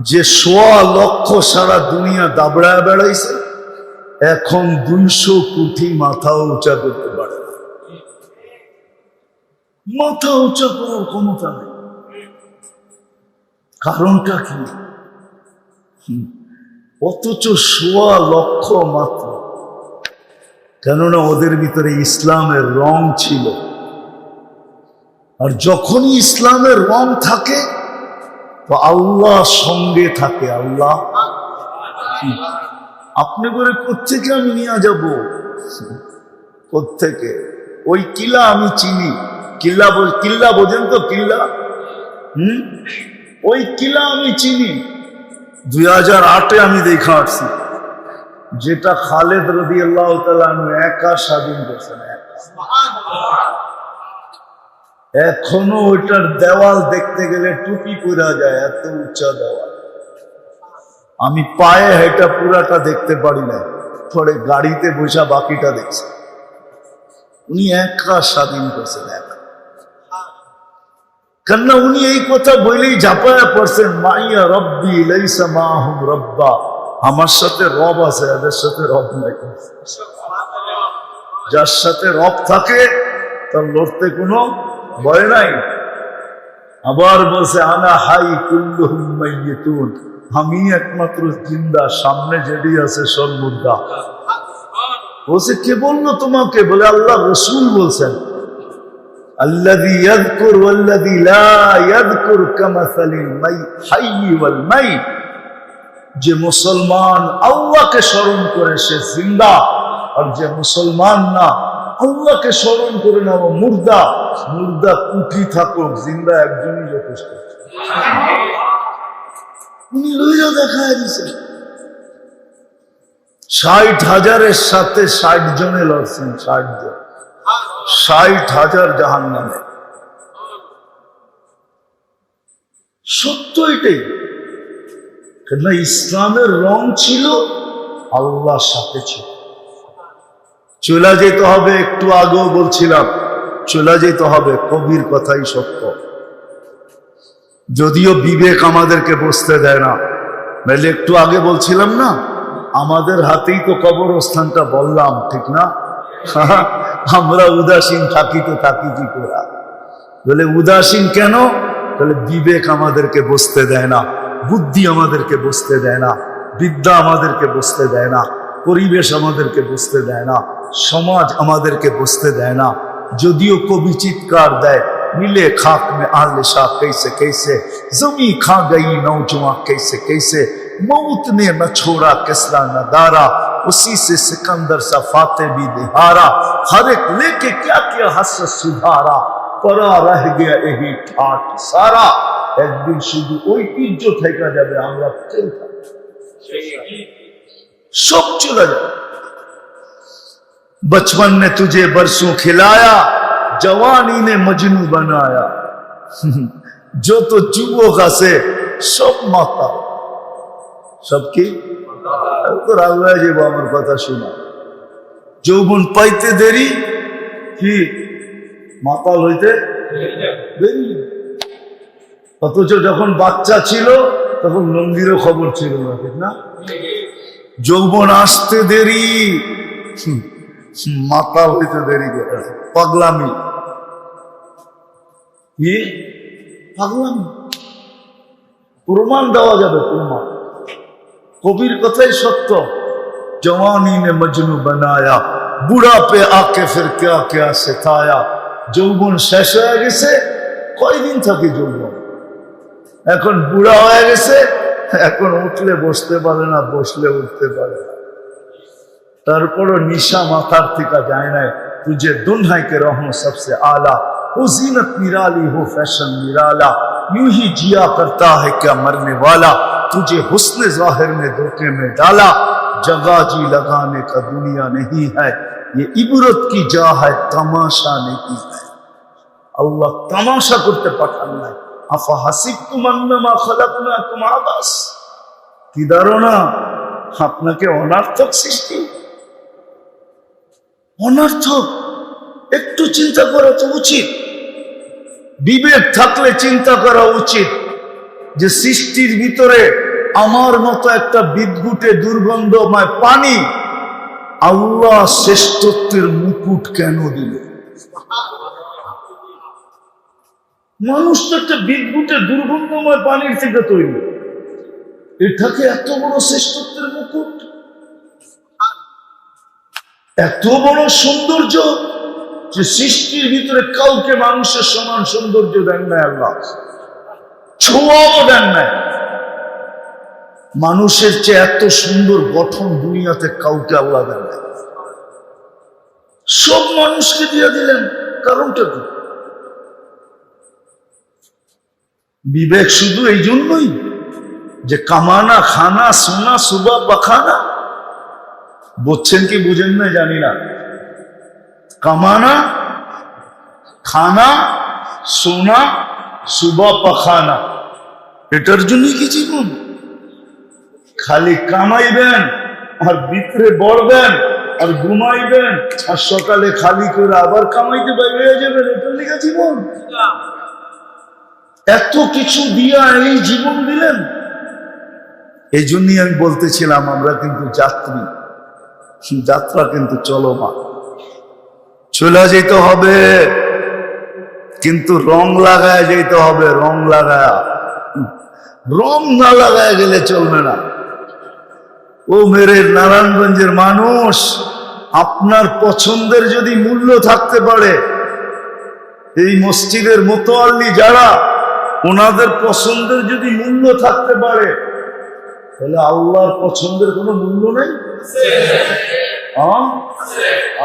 যে 1.25 লক্ষ সারা দুনিয়া দাবড়ায় বেড়াইছে, এখন 200 কোটি মাথা উঁচা করতে পারে না। মাথা উঁচা করার ক্ষমতা নেই। কারণটা কি? অথচ 1.25 লক্ষ মাত্র। কেননা ওদের ভিতরে ইসলামের রং ছিল। আর যখনই ইসলামের রং থাকে তো আল্লাহ সঙ্গে থাকে। আল্লাহ আপনি করে কোত্থেকে আমি নিয়ে যাব? কোত্থেকে? ওই কিলা আমি চিনি। কিল্লা বোঝেন তো? কিল্লা ওই কিলা আমি চিনি। 2008-এ আমি দেখা আসছি, যেটা খালেদ রাদিয়াল্লাহু তাআলা আনহু একা স্বাধীন করছেন। এখনো ওইটার দেওয়াল দেখতে গেলে টুপি পরা যায়, এত উঁচা দেওয়াল। আমি পায়ে হেঁটা পুরাটা দেখতে পারি না, পরে গাড়িতে বসা বাকিটা দেখছি। উনি একা স্বাধীন করছেন, একা। কেননা উনি এই কথা বলেই ঝাঁপায়া পড়ছেন, মাইয়া রব্বি লাইসা মাহুম রব্বা। আমার সাথে রব আছে, এদের সাথে রব নাই। যার সাথে রব থাকে তার লড়তে কোনো ভয় নাই। আবার বলছে আনা হাই কুল্লুহুম মাইয়িতুন, আমি একমাত্র জিন্দা, সামনে যেটি আছে সব মুর্দা। বলছে কে বললো তোমাকে? বলে আল্লাহ রাসূল বলছেন, আল্লাযী ইয়াযকুর ওয়াল্লাযী লা ইয়াযকুর কামাসালিল হাইয়্যি ওয়াল মাইত। যে মুসলমান আল্লাহকে স্মরণ করে সে জিন্দা, আর যে মুসলমান না আল্লাহকে স্মরণ করে না ও মুর্দা। মুর্দা কুঠি থাকুক, জিন্দা একজনই যথেষ্ট। উনি লইয়া দেখায় দিয়েছেন 60,000-এর সাথে 60 জনে লড়ছেন। 60 জন, 60,000 জাহান্নামে। সত্য এটাই। কেন ইসলামের রং ছিল, আল্লাহর সাথে ছিল। চলে যেতে হবে, একটু আগেও বলছিলাম, চলে যেতে হবে। কবির কথাই সত্য। যদিও বিবেক আমাদেরকে বসতে দেয় না। নাহলে একটু আগে বলছিলাম না, আমাদের হাতেই তো কবরস্থানটা, বললাম ঠিক না? আমরা উদাসীন থাকি তো থাকি কি করে? বলে উদাসীন কেন? বলে বিবেক আমাদেরকে বসতে দেয় না, বুদ্ধি আমাদেরকে বসতে দেয় না, বিদ্যা আমাদেরকে বসতে দেয় না, পরিবেশ আমাদেরকে বসতে দেয় না, সমাজ আমাদেরকে বসতে দেয় না। যদিও কবি চিৎকার দেয়, मिले खाक में आले शाह कैसे कैसे, जमी खा गई नौजवान कैसे कैसे, मौत ने न छोड़ा किसरा न दारा, उसी से सिकंदर सा फाते भी दिहारा, हर एक लेके क्या क्या हस सुधारा, परा रह गया यही ठाट सारा। एक दिन शुद्ध ঐতিহ্য থেকে যাবে, আমরা सब चला जाए। बचपन ने तुझे बरसों खिलाया, जवानी ने मजनू बनाया। जो तो যুবক আছে সব মাতা, সব কি তো রাগা যাব। আমার কথা শোনা, যৌবন পাইতে দেরি, কি মাতাল হইতে দেরি। অথচ যখন বাচ্চা ছিল তখন লঙ্গিরও খবর ছিল না, ঠিক না? যৌবন আসতে দেরি, মাতাল হইতে দেরি করে। পাগলামি, কি পাগলামি? প্রমাণ দেওয়া যাবে, প্রমাণ। কবির কথাই সত্য। जवानी ने मजनू बनाया, बुढ़ा पे आके फिर क्या क्या सिखाया। যৌবন শেষ হয়ে গেছে, কয়দিন থাকে যৌবন? এখন বুড়া হয়ে গেছে, এখন উঠলে বসতে পারে না, বসলে উঠতে পারে না। তারপরও নিশা মাথার থেকে যায় নাই। तुझे दुल्हन के रहूं सबसे आला, हो जीनत निराली हो फैशन निराला, यूं ही जिया करता है क्या मरने वाला, तुझे हुस्न जाहिर में धोखे में डाला, जगह जी लगाने का दुनिया नहीं है, ये इबरत की जा है तमाशा नहीं है। अल्लाह तमाशा करते पाठान নাই। আফা হাসিবতুম আন্নামা খালাকনাকুম আবাস, কি ধারণা আপনাকে অনার্থক সৃষ্টি? অনর্থক। একটু চিন্তা করা তো উচিত। বিবেক থাকলে চিন্তা করা উচিত যে সৃষ্টির ভিতরে আমার মতো একটা বিদ্যুটে দুর্গন্ধময় পানি আল্লাহ শ্রেষ্ঠত্বের মুকুট কেন দিল? মানুষ তো একটা বিদ্যুটে দুর্গন্ধময় পানির থেকে তৈরি, এটাকে এত বড় শ্রেষ্ঠত্বের মুকুট, এত বড় সৌন্দর্য যে সৃষ্টির ভিতরে কাউকে মানুষের সমান সৌন্দর্য দেন নাই আল্লাহ, ছোঁয়াও দেন নাই। মানুষের চেয়ে এত সুন্দর গঠন দুনিয়াতে কাউকে আল্লাহ দেন নাই, সব মানুষকে দিয়ে দিলেন। কারণটা কি? বিবেক শুধু এই জন্যই যে কামানা, খানা, সোনা, সুবা, পাখানা। বুঝছেন কি বুঝেন না জানি না। কামানা, খানা, সোনা, সুবা, পাখানা, এটার জন্যই কি জীবন? খালি কামাইবেন আর ভিতরে বড়বেন আর ঘুমাইবেন আর সকালে খালি করে আবার কামাইতে বাইরে যাবেন, এটার লিখা জীবন? এত কিছু দিয়া এই জীবন দিলেন। এই জন্যই আমি বলতেছিলাম আমরা কিন্তু যাত্রী, যাত্রা কিন্তু চলমান, চলে যেতে হবে, কিন্তু রং লাগায় যেতে হবে। রং লাগায়, রং না লাগায় গেলে চলবে না। ও মেরে নারায়ণগঞ্জের মানুষ, আপনার পছন্দের যদি মূল্য থাকতে পারে, এই মসজিদের মোতোয়াল্লি যারা, ওনাদের পছন্দের যদি মূল্য থাকতে পারে, তাহলে আল্লাহর পছন্দের কোনো মূল্য নেই?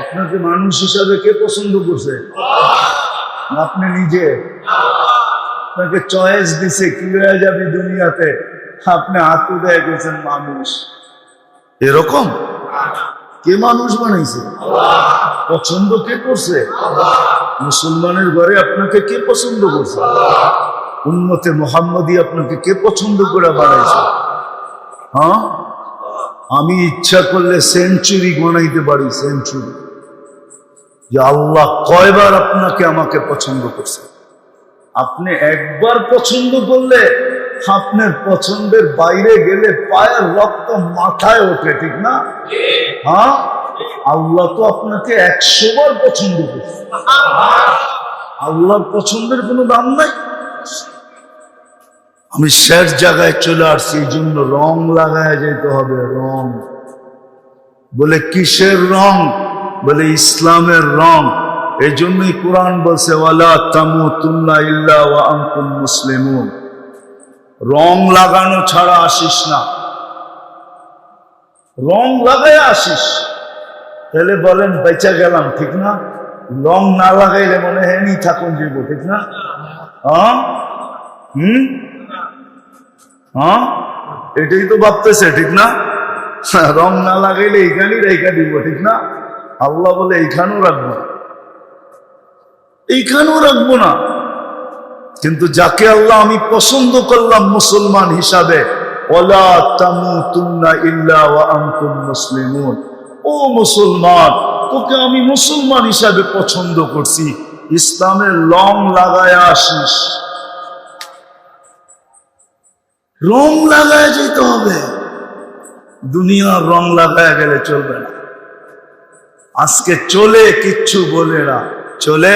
আপনাকে মানুষ হিসাবে কে পছন্দ করছে? আপনি নিজে, আপনাকে চয়েস দিছে কি হয়ে যাবে দুনিয়াতে, আপনি হাতু দেয় গেছেন মানুষ। এরকম কে মানুষ বানাইছে? পছন্দ কে করছে? মুসলমানের ঘরে আপনাকে কে পছন্দ করছে? উম্মতে মুহাম্মদী আপনাকে কে পছন্দ করে বানাইছে? হ্যাঁ, আমি ইচ্ছা করলে সেঞ্চুরি গণাইতে পারি, সেঞ্চুরি, যে আল্লাহ কয়বার আপনাকে আমাকে পছন্দ করছে। আপনি একবার পছন্দ করলে আপনার পছন্দের বাইরে গেলে পায়ের রক্ত মাথায় ওঠে, ঠিক না? হ্যাঁ, আল্লাহ তো আপনাকে 100 বার পছন্দ করছে। আল্লাহর পছন্দের কোনো দাম নাই। আমি শেষ জায়গায় চলে আসছি, এই জন্য রং লাগায় যেতে হবে। রং বলে কিসের রং? বলে ইসলামের রং। এই জন্যই কোরআন বলছে ওয়ালা তামুতুন্না ইল্লা ওয়া আনতুম মুসলিমুন। রং লাগানো ছাড়া আসিস না, রং লাগায় আসিস, তাহলে বলেন বেঁচে গেলাম, ঠিক না? রং না লাগাইলে মনে হয় নি থাকুন জীব, ঠিক না? এটাই তো ভাবতেছে, ঠিক না? রং না লাগাইলে এইখানেই রেখা দিব, ঠিক না? আল্লাহ বলে এইখানেও রাখবো না, এইখানেও রাখবো না। কিন্তু যাকে আল্লাহ আমি পছন্দ করলাম মুসলমান হিসাবে, ওয়ালা তামুতুন্না ইল্লা ওয়া আনতুম মুসলিমুন, ও মুসলমান, তোকে আমি মুসলমান হিসাবে পছন্দ করছি, ইসলামের রং লাগায় আসিস। রং লাগায় যেতে হবে, দুনিয়ার রং লাগায় গেলে চলবে না। আজকে চলে কিচ্ছু বলে না, চলে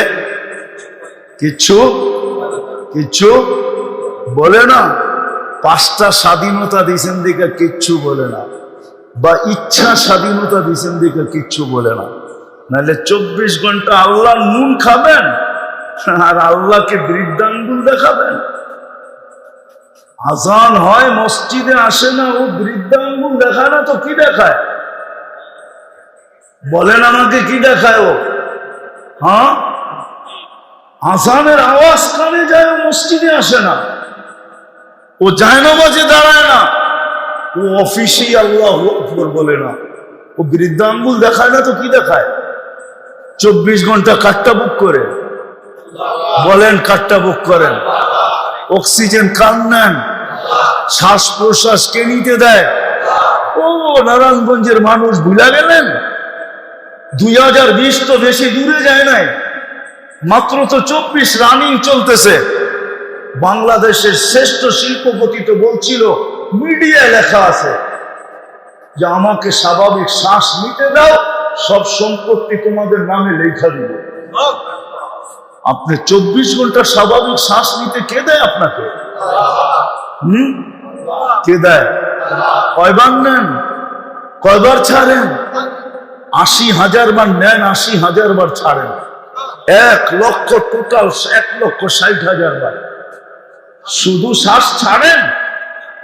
কিচ্ছু কিচ্ছু বলে না। 5টা স্বাধীনতা দিয়েছেন দিকে কিচ্ছু বলে না, বা ইচ্ছা স্বাধীনতা দিয়েছেন দিকে কিচ্ছু বলে না। নাহলে 24 ঘন্টা আল্লাহ নুন খাবেন আর আল্লাহকে বৃদ্ধাঙ্গুল দেখাবেন। আজান হয়, মসজিদে আসে না, ও বৃদ্ধাঙ্গুল দেখায় না তো কি দেখায়? বলেন আমাকে কি দেখায় ও? হ্যাঁ, আজানের আওয়াজ কানে যায়, ও মসজিদে আসে না, ও জায়নামাজে দাঁড়ায় না, ও অফিসেই আল্লাহু আকবার বলে না, ও বৃদ্ধাঙ্গুল দেখায় না তো কি দেখায়? 24 ঘন্টা কাটটা বুক করে, বলেন কাটটা বুক করেন, অক্সিজেন কান নেন, শ্বাস প্রশ্বাস কে নিতে দেয়? ও নারায়ণগঞ্জের মানুষ ভুলা গেলেন? 2020 তো বেশি দূরে যায় নাই, মাত্র তো 24 রানিং চলতেছে। বাংলাদেশের শ্রেষ্ঠ শিল্পপতি তো বলছিল মিডিয়ায় লেখা আছে যে আমাকে স্বাভাবিক শ্বাস নিতে দাও, সব সম্পত্তি তোমাদের নামে লেখা দিব। আপনি 24 ঘন্টা স্বাভাবিক শ্বাস নিতে কে দেয় আপনাকে? কে দেয়? কয়বার নেন, কয়বার ছাড়েন? 80,000 বার নেন, 80,000 বার ছাড়েন। 1 লক্ষ, টোটাল 1,60,000 বার শুধু শ্বাস ছাড়েন।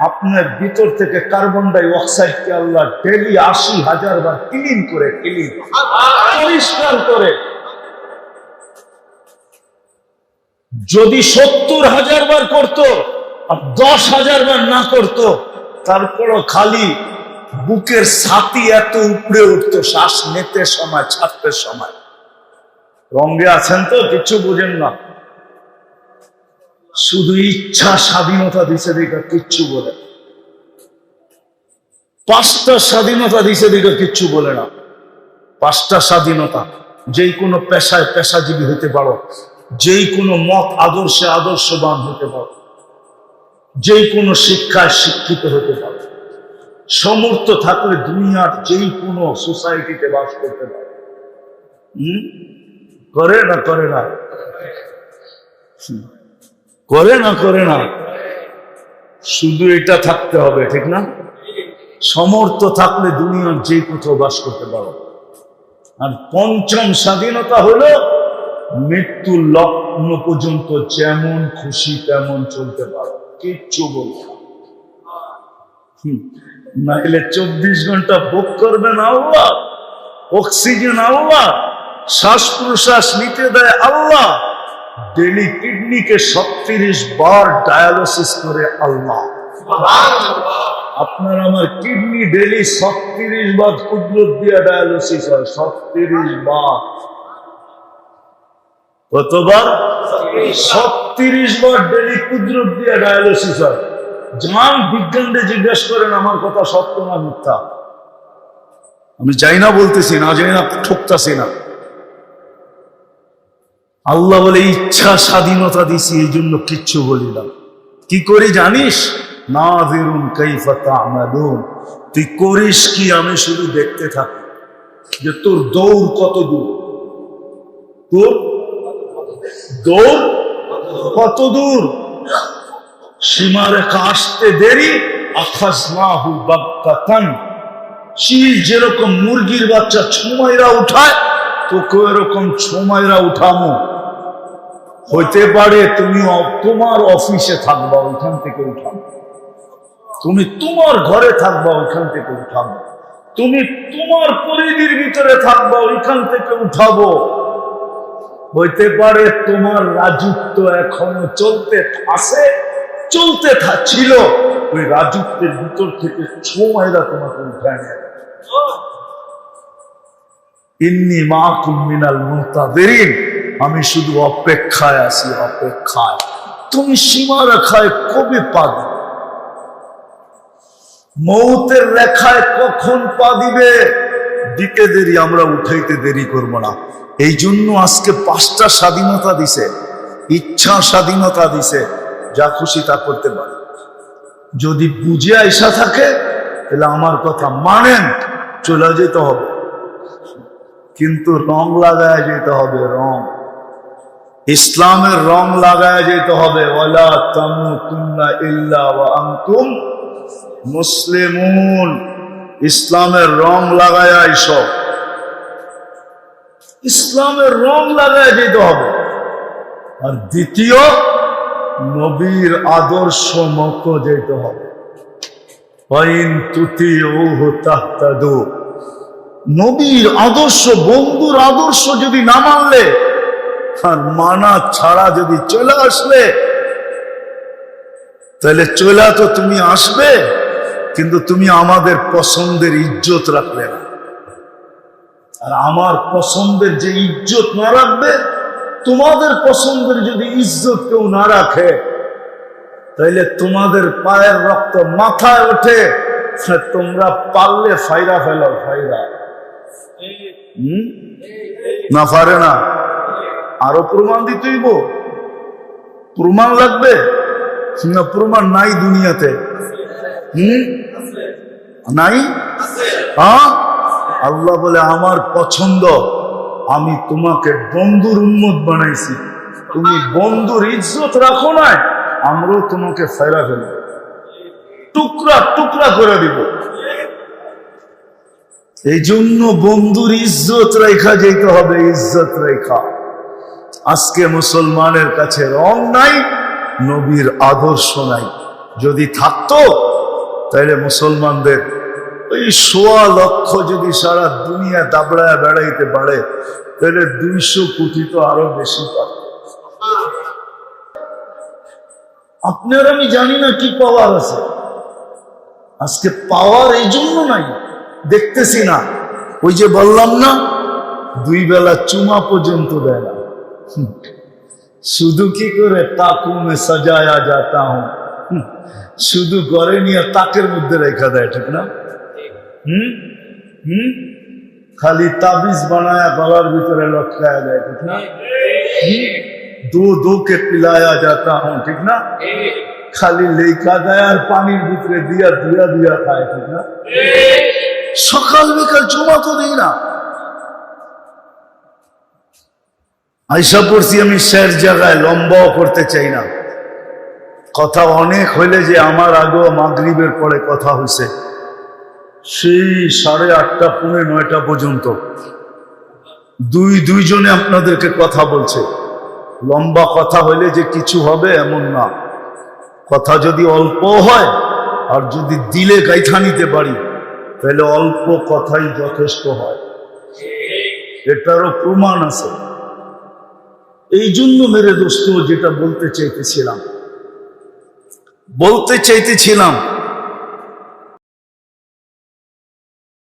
আপনার ভিতর থেকে কার্বন ডাই অক্সাইডকে আল্লাহ ডেলি 80,000 বার ক্লিন করে, পরিষ্কার করে। যদি 70,000 বার করতো আর 10,000 বার না করতো, তারপরও খালি বুকের ছাতি এত উপরে উঠতো শ্বাস নিতে সময়, ছাড়তে সময়। রঙে আছেন তো, কিছু বুঝেন না। শুধু ইচ্ছা স্বাধীনতা দিছে দেখা কিচ্ছু বলে। 5টা স্বাধীনতা দিছে দেখা কিচ্ছু বলে না। 5টা স্বাধীনতা। যেই কোনো পেশায় পেশাজীবী হতে পারো, যেই কোনো মত আদর্শে আদর্শবান হতে পারো, যেই কোনো শিক্ষায় শিক্ষিত হতে পারো, সমর্থ থাকলে দুনিয়ার যেই কোনো সোসাইটিতে বাস করতে পারো। করে না করে না? করে না করে না? শুধু এটা থাকতে হবে, ঠিক না? সমর্থ থাকলে দুনিয়ার যে কোথাও বাস করতে পারো। আর 5ম স্বাধীনতা হলো মৃত্যুর লগ্ন পর্যন্ত যেমন খুশি তেমন চলতে পারো, কিচ্ছু বলবো নাহলে 24 ঘন্টা ভোগ করবেন আল্লাহ, অক্সিজেন আল্লাহ, শ্বাস প্রশ্বাস নিতে দেয় আল্লাহ, ডেলি কিডনিকে 36 বার ডায়ালিসিস করে আল্লাহ। আপনার আমার কিডনি ডেলি 36 বার কুদরত দিয়ে ডায়ালিসিস হয়। 36 বার। কতবার? 36 বার ডেলি কুদরত দিয়ে ডায়ালিসিস হয়। জান বিজ্ঞানকে জিজ্ঞেস করেন আমার কথা সত্য না মিথ্যা। আমি যাই না বলতেছি না, যাই না ঠকতাছি না। আল্লাহ বলে ইচ্ছা স্বাধীনতা দিছি, এই জন্য কিচ্ছু বলি না। কি করি জানিস? নাযিরুন কাইফা তা'মালুন। তুই করিস কি আমি শুধু দেখতে থাকি যে তোর দৌড় কত দূর, তোর দৌড় কত দূর। সীমারেখা আসতে দেরি, আখাযনাহু বাগতাতান। চিল যেরকম মুরগির বাচ্চা ছুমাইরা উঠায়, তোকে এরকম ছুমাইরা উঠামো। হইতে পারে তুমি তোমার অফিসে থাকবা, ওইখান থেকে উঠাবো। তুমি তোমার ঘরে থাকবা, ওইখান থেকে উঠাবো। তুমি তোমার পরিধির ভিতরে থাকবা, ওইখান থেকে উঠাবো। হইতে পারে তোমার রাজত্ব এখনো চলতে আছে, চলতে ছিল, ওই রাজত্বের ভিতর থেকে ছুমাইরা তোমাকে উঠায় নেয়। ইন্নী মাকুম মিনাল মুনতাযিরিন। আমি শুধু অপেক্ষায় আছি, অপেক্ষায়। তুমি সীমারেখায় কবে পাবে? মৌতের রেখায় কখন পা দিবে? দিতে দেরি, আমরা উঠাইতে দেরি করব না। এই জন্য আজকে 5টা স্বাধীনতা দিছে, ইচ্ছা স্বাধীনতা দিছে, যা খুশি তা করতে পারে। যদি বুঝে আইসা থাকে তাহলে আমার কথা মানেন, চলে যেতে হবে। কিন্তু রং লাগায় যেতে হবে, রং ইসলামের রং লাগায় যেতে হবে। ওয়ালা তামুতুন্না ইল্লা ওয়া আনতুম মুসলিমুন। ইসলামের রং লাগায় আইসো, ইসলামের রং লাগায় যেতে হবে। আর দ্বিতীয়, নবীর আদর্শ মতো যেতে হবে। ওয়াইন তুতিউহু তাহতাদু। নবীর আদর্শ, বন্ধুর আদর্শ যদি না মানলে আর মানা ছাড়া যদি চলে আসলে, তাহলে চলে তো তুমি আসবে, কিন্তু তুমি আমাদের পছন্দের ইজ্জত রাখবে না। আর আমার পছন্দের যে ইজ্জত না রাখবে, তোমাদের পছন্দের যদি ইজ্জত কেউ না রাখে, তাইলে তোমাদের পায়ের রক্ত মাথায় ওঠে। তোমরা পারলে ফাইরা ফেলো, ফাইরা না পারে না। আরো প্রমাণ দিতেইব, প্রমাণ লাগবে না? প্রমাণ নাই দুনিয়াতে। নাই? হ্যাঁ, আল্লাহ বলে আমার পছন্দ, আমি তোমাকে বন্ধুর উম্মত বানাইছি, তুমি বন্ধুর ইজ্জত রাখো না, আমরাও তোমাকে ফেরা ফেলব, টুকরা টুকরা করে দিব। এই জন্য বন্ধুর ইজ্জত রেখা যেতে হবে, ইজ্জত রেখা। আজকে মুসলমানের কাছে রং নাই, নবীর আদর্শ নাই। যদি থাকতো তাহলে মুসলমানদের ওই 1.25 লক্ষ যদি সারা দুনিয়া দাবড়ায় বেড়াইতে পারে, তাহলে 200 কোটি তো আরো বেশি পারে। আপনার আমি জানি না কি পাওয়ার আছে, আজকে পাওয়ার এই জন্য নাই, দেখতেছি না। ওই যে বললাম না, 2 বেলা চুমা পর্যন্ত দেয় না, শুধু কি করে তাকুমে সাজায়া যাতা হুঁ, শুধু ঘরে নিয়ে তাকের মধ্যে রেখা দেয়, ঠিক না? খালি তাবিজ বানায়া গলার ভিতরে লটকায়া দেয়, ঠিক না? দো কে পিলায়া যাতা হুঁ, ঠিক না? খালি লেখা দেয় আর পানির ভিতরে দিয়া দিয়া দিয়া খায়, ঠিক না? সকাল বিকাল জমা তো দেই না। আইসা পড়ছি আমি শের জায়গায়, লম্বাও করতে চাই না, কথা অনেক হইলে যে আমার আগেও মাগরিবের পরে কথা হয়েছে, সেই 8:30 পৌনে 9টা পর্যন্ত দুইজনে আপনাদেরকে কথা বলছে। লম্বা কথা হইলে যে কিছু হবে এমন না, কথা যদি অল্প হয় আর যদি দিলে গাইথা নিতে পারি, তাহলে অল্প কথাই যথেষ্ট হয়, এটারও প্রমাণ আছে। এই জন্য মেরে দোস্ত যেটা বলতে চাইতেছিলাম